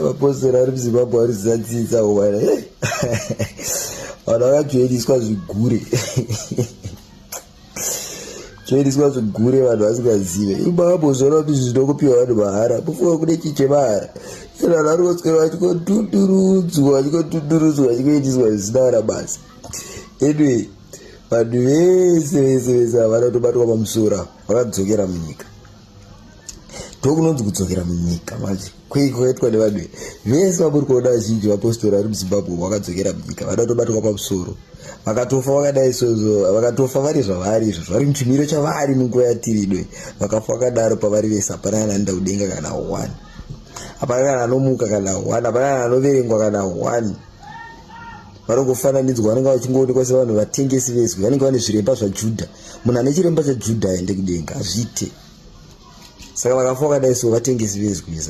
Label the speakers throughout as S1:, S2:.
S1: Vapostori vari muZimbabwe vari zvisatsisa wana vanhu vakajoiniswa zvigure joiniswa zvigure vanhu vasingazive imbakambozoona kuti zvinokupiwa vanhu mahara mufunga kune chiche mahara vanhu vari koswera vachikotundurudzwa vachikoitiswa zvisina vana basa. Anyway, vanhu vese havana tobatwa pamusoro vakadzokera munyika. Ndokunonzi kudzokera munyika manje kwaitwa nevanhu vese vamuri kuona vazhinji vapostori vari muZimbabwe vakadzokera munyika vanatobatwa pamusoro vakatofa vakadai izvozvo vakatofa vari zvavari izvo zvari muchimiro chavari munguva yatiri ino vakafa vakadaro pavari vese hapana kana anoenda kudenga kana 1 hapana kana anomuka kana 1 hapana kana anoverengwa kana 1 varongofananidzwa vanenge vachingoonekwa sevanhu vatengesi vezwi vanenge vane zviremba zvaJudha munhu ane chiremba chaJudha aende kudenga azviite saka vakafa vakadai so vatengesi vezwi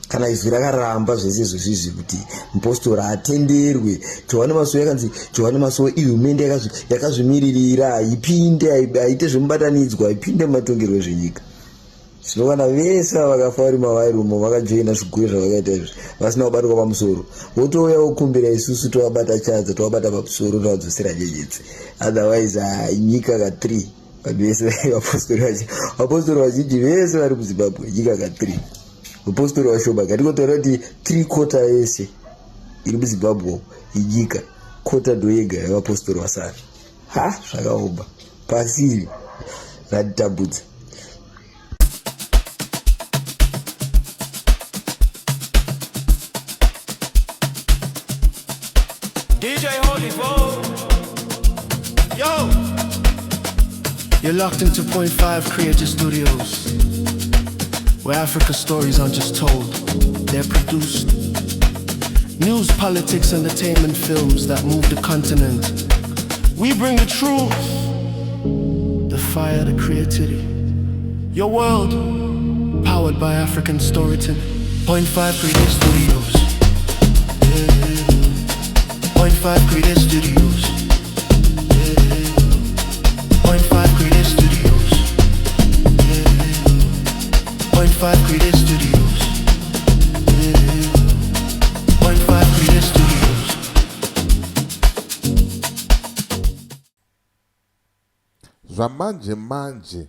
S1: kana izwi rakaramba zvese izvozvizvi kuti mupostori atenderwe Johani Masuo yakanzi Johani Masuo ihumende yakazvimiririra ipinde aite zvemubatanidzwa ipinde mumatongerwo ezvenyika zvino kana vese vakafa vari mavairumo vakajoina zvigure zvavakaita izvi vasina kubatwa pamusoro votouya vokumbira isusu tovabata chadza tovabata pamusoro tovadzosera nyenyedzi otherwise nyika ka3 vanhu vese vapostori vazhinji vese vari muZimbabwe nyika ka3 vapostori vashoma ngatikotaura kuti 3/4 yese iri muZimbabwe inyika kota ndoyega yavapostori vasara zvakaoma pasiri ratitambudza.
S2: DJ Holy Vogue. Yo! You're locked into Point 5 Creative Studios, where Africa's stories aren't just told, they're produced. News, politics, entertainment films that move the continent. We bring the truth, the fire, the creativity. Your world, powered by African storytelling. Point 5 Creative Studios. Point 5 Creative Studios. Point 5 Creative Studios. Point 5 Creative Studios. Point 5 Creative Studios.
S3: Zvamanje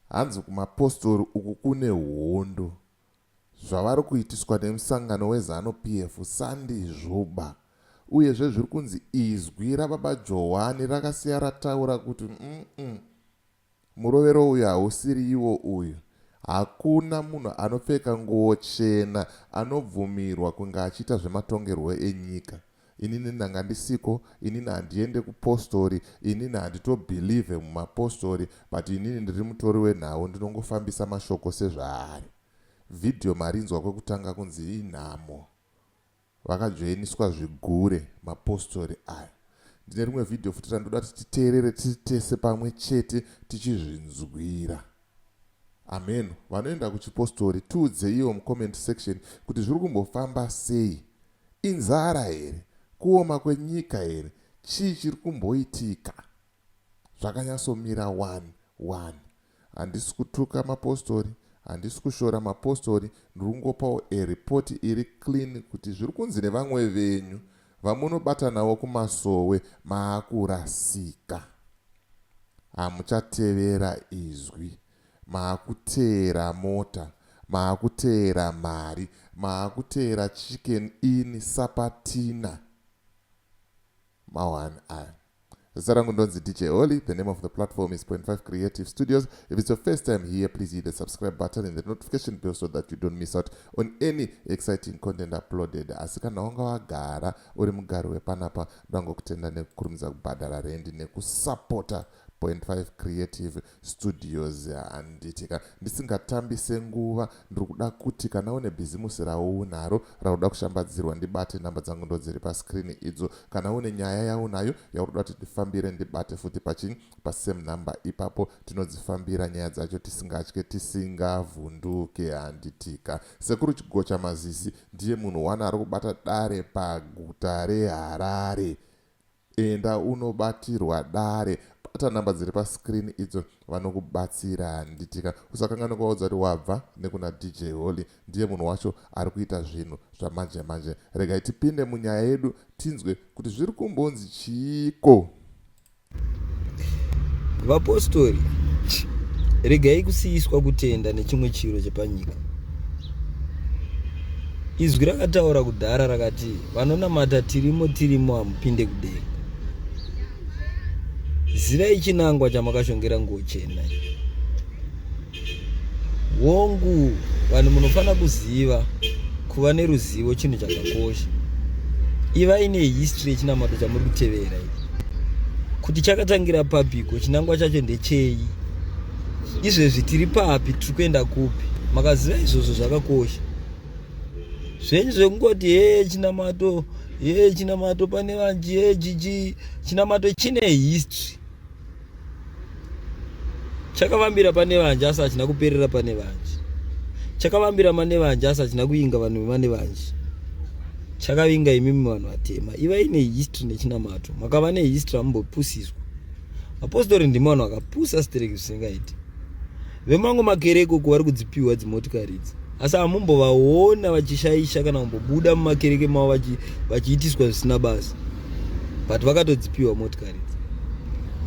S3: hanzi kumapostori uku kune hondo zvavari kuitiswa nemusangano weZANU-PF Sunday Zvuba uyezve zviri kunzi izwi rababa Johani rakasiya rataura kuti murovero uyu hausiri iwo uyu. Hakuna munhu anopfeka nguo chena anobvumirwa kunge achiita zvematongerwo enyika. Inini ndanga ndisiko, inini handiende kupostori, inini handitobhilive mumapostori, but inini ndiri mutori wenhau ndinongofambisa mashoko sezvaari. Vhidhiyo marinzwa kwekutanga kunzi inhamo. Vakajoiniswa zvigure mapostori aya. Ndine rimwe vhidhiyo futi randoda kuti titeerere tese pamwe chete tichizvinzwira. Amen. Vanoenda kuchipostori tiudze iwo mucomment section kuti zviri kumbofamba sei. Inzara here? Kuoma kwenyika here? Chii chiri kumboitika? Zvakanyatsomira 1-1. Handisi kutuka mapostori, handisi kushora mapostori, ndinongopawo ripoti iri clean kuti zviri kunzi nevamwe venyu vamunobata navo kumasowe maakurasika. Hamuchatevera izwi, maakuteera mota, maakuteera mari, maakuteera chicken in sapatina. Mawan aya. Zarangu ndonzi DJ Holy. The name of the platform is Point 5 Creative Studios. If it's your first time here, please hit the subscribe button and the notification bell so that you don't miss out on any exciting content uploaded. Asika naonga wagara uri mugari wepanapa ndangokutenda nekukurumidza kubhadhara rendi nekusupporta Point 5 Creative Studios. Anditika ndisingatambise nguva ndiri kuda kuti kana une bhizimusi raunaro rauda kushambadzirwa ndibate namba dzangu ndo dziri paskrini idzo. Kana une nyaya yaunayo yauri kuti ndifambire ndibate futi pasame number ipapo tinodzifambira nyaya dzacho tisingatye tisingavhunduke. Anditika sekuru Chigocha Mazisi ndiye munhu wana ari kubata dare paguta reHarare. Enda unobatirwa dare vanobata namba dziri pascreen idzo vanokubatsira. Handitika usakangana kuvaudza kuti wabva nekuna DJ Holly ndiye munhu wacho ari kuita zvinhu zvamanje manje. Regai tipinde munyaya yedu tinzwe kuti zviri kumbonzi chiko.
S1: Vapostori, regai kusiyiswa kutenda nechimwe chiro chepanyika. Izwi rakataura kudhara rakati vanonamata tirimo hamupinde kudenga. Zivai chinangwa chamakashongera nguo chena. Wongu vanhu munofana kuziva kuva neruzivo chinhu chakakosha. Ivai nehistory yechinamato chamuri kutevera kuti chakatangira papiko, chinangwa chacho ndechei, izvezvi tiri papi, tiri kuenda kupi. Makaziva izvozvo zvakakosha. Zvenyu zvekungoti chinamato pane vanji jiji, chinamato chine history. Chakavambira pane vanji asi hachina kuperera pane vanji. Chakavambira mane vanji asi hachina kuinga vanhu vemane vanji. Chakavinga imimi vanhu vatema. Iva ine history nechinamato. Makava nehistory hamumbopusiswa. Apostori ndimo vanhu vakapusa stereki zvisingaiti. Vemango makereke kuvari kudzipiwa dzimotikari idzi. Asi hamumbovaona vachishaisha kana kumbobuda mumakereke mavo vachiitiswa zvisina basa. But vakatodzipiwa motikari idzi.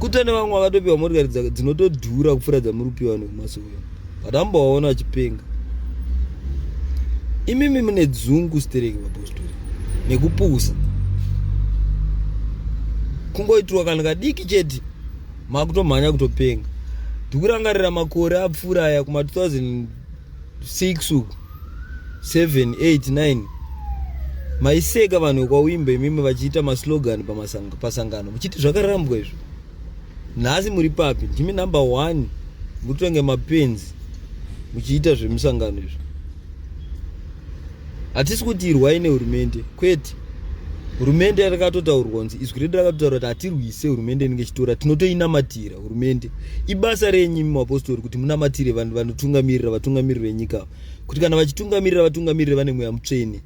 S1: Kutone vamwe vakatopiwa motikari dzinotodhura kupfuura dzamuri kupiwa nekumasoko. But hamumbovaona vachipenga. Imimi mune dzungu stereki vapostori nekupusa. Kungoitirwa kana kadiki chete makutomhanya kutopenga. Ndikurangarira makore apfuura aya kuma 2006 uku 7 8 9 maiseka vanhu kwauimba imimi vachiita maslogan pasangano muchiti zvakarambwa izvo. Nhasi muri papi? Ndimi number 1 mutonge mapenzi muchiita zvemusangano izvo. Hatisi kuti irwai nehurumende, kwete. Hurumende yakatotaurwa kunzi izwi redu rakatotaura kuti hatirwise hurumende inenge ichitora, tinotoinamatira hurumende. Ibasa renyu muapostori kuti munamatire vanhu vanotungamirira vatungamiriri venyika, kuti kana vachitungamirira vatungamiriri vane mweya mutsvene.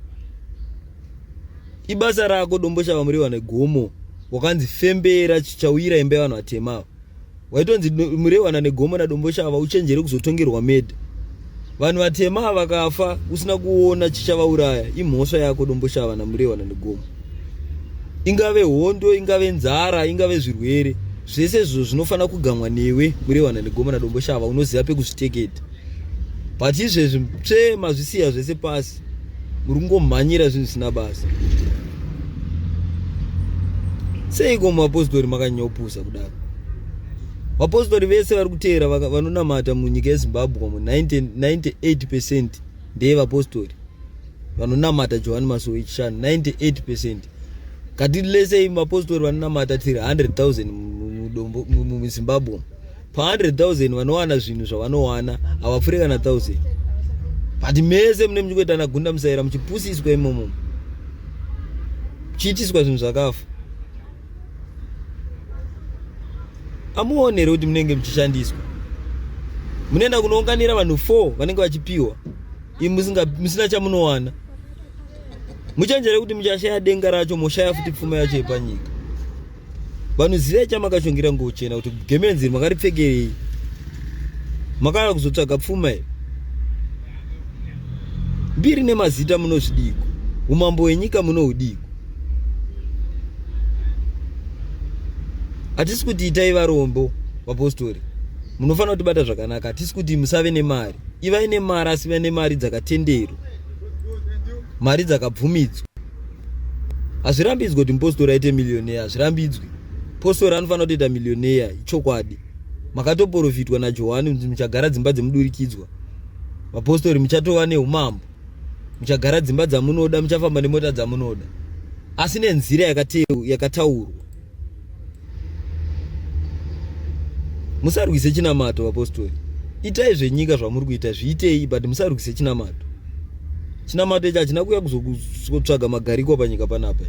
S1: Ibasa rako domboshava murehwa negomo wakanzi fembera chichawira imba yavanhu vatema. Waitonzi murehwana negomo nadomboshava uchenjere kuzotongerwa medha. Vanhu vatema vakafa usina kuona chichavauraya, imhosva yako domboshava namurehwana negomo. Ingave hondo, ingave nzara, ingave zvirwere, zvese izvo zvinofana kugamwa newe murehwana negomo nadomboshava unoziva pekuzviteketa. But izvezvi mazvisiya zvese pasi, muri kungomhanyira zvinhu zvisina basa. Seiko muapostori makanyopusa kudaro? Vapostori vese vari kuteera vanonamata munyika yeZimbabwe mu 98% ndeye vapostori vanonamata Johani Masowe Chishanu 98%. Katiri lese vapostori vanonamata tiri 100,000 muZimbabwe. Pa 100,000 vanowana zvinhu zvavanowana havapfuuri kana 1,000. But mese mune muchikuitana gunda musaira muchipusiswa imomo, muchiitiswa zvinhu zvakafa. Amuonere kuti munenge muchishandiswa. Munoenda kunounganira vanhu 4 vanenge vachipiwa, musina chamunowana. Muchenjere kuti muchashaya denga racho, moshaya futi pfuma yacho yepanyika. Vanhu zivai chamakashongira nguo chena kuti gemenziri makaripfekerei. Makauya kuzotsvaga pfuma here. Mbiri nemazita munozvidiko, umambo hwenyika munohudiko. Hatisi kuti itai varombo vapostori, munofana kutibata zvakanaka. Hatisi kuti musave nemari, ivai nemari asi ive nemari dzakatenderwa, mari dzakabvumidzwa. Hazvirambidzwe kuti mupostori aite miliyonea, hazvirambidzwe. Postori anofana kutoita miliyonea, ichokwadi. Makatoprofitwa naJohani, muchagara dzimba dzemudurikidzwa. Vapostori muchatova neumambo, muchagara dzimba dzamunoda, muchafamba nemota dzamunoda, asi nenzira yakataurwa. Musarwise chinamato vapostori. Itai zvenyika zvamuri kuita zviitei, but musarwise chinamato. Chinamato ichi hachina kuuya kuzotsvaga magariko panyika panapa.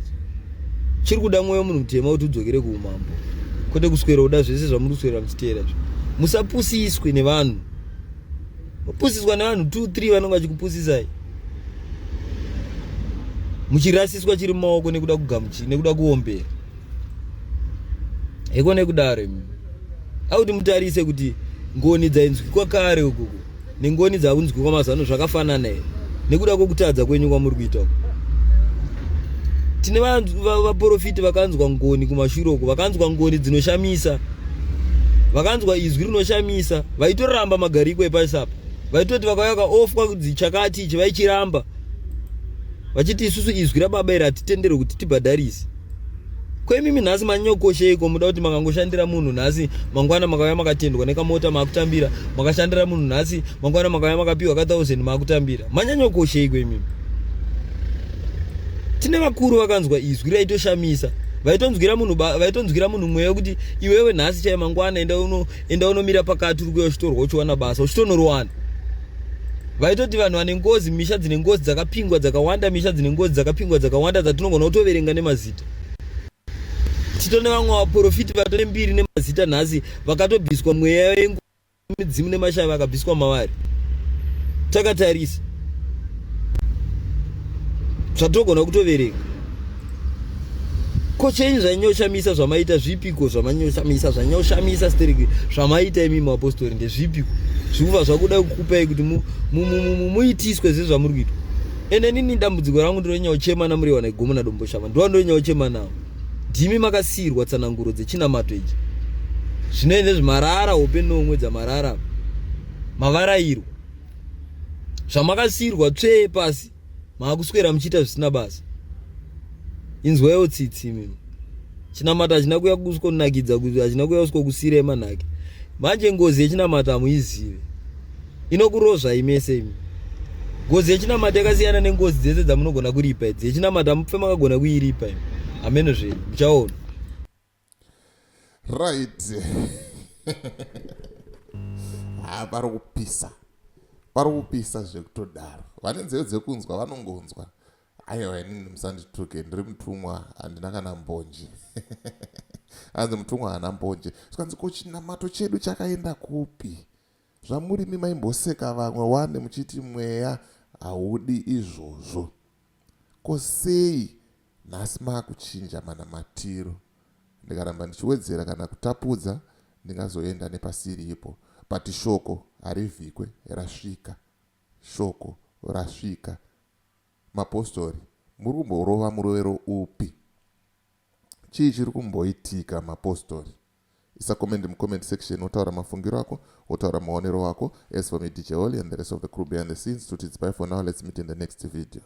S1: Chiri kuda mwoyo munhu mutema kuti udzokere kuumambo, kwete kuswera kuda zvese zvamuri kuswera muchiteera izvo. Musapusiswe nevanhu. Mupusiswa nevanhu 2 3 vanenge vachikupusisai, muchirasiswa chiri mumaoko nekuda kugamuchira, nekuda kuombera. Heko nekudaro
S4: auti mutarise kuti ngoni dzainzwikwa kare ukoko nengoni dzakunzwikwa mazano zvakafanana here nekuda kwokutadza kwenyu kwamuri kuita uko. Tine vaprofiti vakanzwa ngoni kumashure uko, vakanzwa ngoni dzinoshamisa, vakanzwa izwi rinoshamisa, vaitoramba magariko epasi apa, vaitoti vakauya kaofwa kuti chakati ichi vaichiramba vachiti isusu izwi rababa iri hatitenderwe kuti tibhadharise. Kwemimi nhasi manyokosheiko muda kuti makangoshandira munhu nhasi mangwana makauya makatendwa nekamota makutambira, makashandira munhu nhasi mangwana makauya makapiwa ka 1000 makutambira, manyanyokosheiko imimi? Tine vakuru vakanzwa izwi raitoshamisa, vaitonzwira munhu mweya kuti iwewe nhasi chai mangwana enda unomira pakati uri kuya uchitorwa uchiwana basa uchitonorwana. Vaitoti vanhu vane ngozi, misha dzine ngozi dzakapingwa dzakawanda, misha dzine ngozi dzakapingwa dzakawanda dzatinogona kutoverenga nemazita. Titone vamwe vaprofiti vatore 2 nemazita nhasi vakatobviswa mweya yemidzimu nemashaya vakabviswa mavari. Takatarisa zvatogona kutoverenga. Ko chenyu zvanyoshamisa zvamaita zvipiko, zvamanyoshamisa zvanyoshamisa stereki zvamaita imimi apostori ndezvipiko zvikuva zvakuda kukupai kuti muitiswe zvezvamuri kuitwa. Ende nini dambudziko rangu ndinonyaochema namuriwana igomona domboshama ndondonyaochema nawo. Ndimi makasirwa tsananguro dzechinamato ichi zvinoende zvimarara hope nomwe dzamarara mavarairwa zvamakasirwa tsvee pasi makuswera muchiita zvisina basa. Inzwaiwo tsitsi mimi. Chinamata hachina kuya kuskonakidza kuti hachina kuya kusire manhake. Manje ngozi yechinamata hamuizive. Inokurozva imese imi. Ngozi yechinamata yakasiyana nengozi dzese dzamunogona kuripa idzi. Yechinamata mupfe makagona kuiripa imi. Ameno zvenyu muchaona.
S3: Right. Pari kupisa zvekutodaro. Vane nzeve dzekunzwa vanongonzwa. Aiwa inini musandituke ndiri mutumwa handina kana mbonje. Hanzi mutumwa hana mbonje. Skanzi ko chinamato chedu chakaenda kupi? Zvamurimi maimboseka vamwe wane muchiti mweya haudi izvozvo. Ko sei nhasi makuchinja manamatiro? Ndikaramba ndichiwedzera kana kutapudza ndingazoenda nepasiripo. But shoko harivhikwe rasvika. Shoko rasvika. Mapostori, muri kumborova murovero upi? Chii chiri kumboitika mapostori? Isa comment mucomment section, wotaura mafungiro ako, wotaura maonero wako. As for me, DJ Oli and the rest of the crew behind the scenes, tuti it's bye for now. Let's meet in the next video.